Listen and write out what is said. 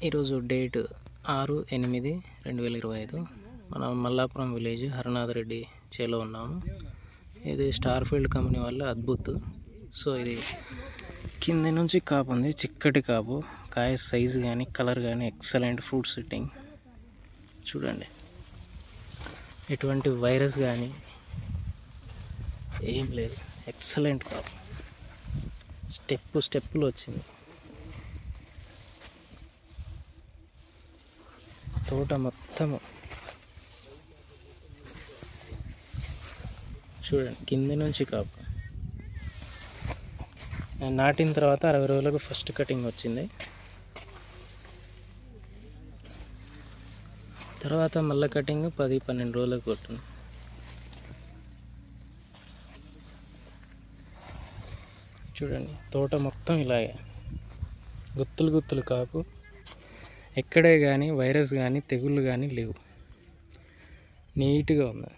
ఈరోజు డేట్ 6/8/2025 మనం మల్లాపురం విలేజ్ హరనాథ్ రెడ్డి చేలో ఉన్నాము. ఇది స్టార్ ఫీల్డ్ కంపెనీ వల్ల అద్భుత్. సో ఇది కింది నుంచి కాపు ఉంది, చిక్కటి కాపు, కాయ సైజు కానీ కలర్ కానీ ఎక్సలెంట్. ఫ్రూట్ సిట్టింగ్ చూడండి, ఎటువంటి వైరస్ కానీ ఏం లేదు, ఎక్సలెంట్ కాపు. స్టెప్పులు వచ్చింది. తోట మొత్తము చూడండి, కింది నుంచి కాపు. నేను నాటిన తర్వాత 60 రోజులకు ఫస్ట్ కటింగ్ వచ్చింది. తర్వాత మళ్ళీ కటింగ్ 10-12 రోజులకు కొట్టింది. చూడండి, తోట మొత్తం ఇలాగే గుత్తులు కాపు. ఎక్కడే కానీ వైరస్ కానీ తెగుళ్ళు కానీ లేవు, నీట్గా ఉంది.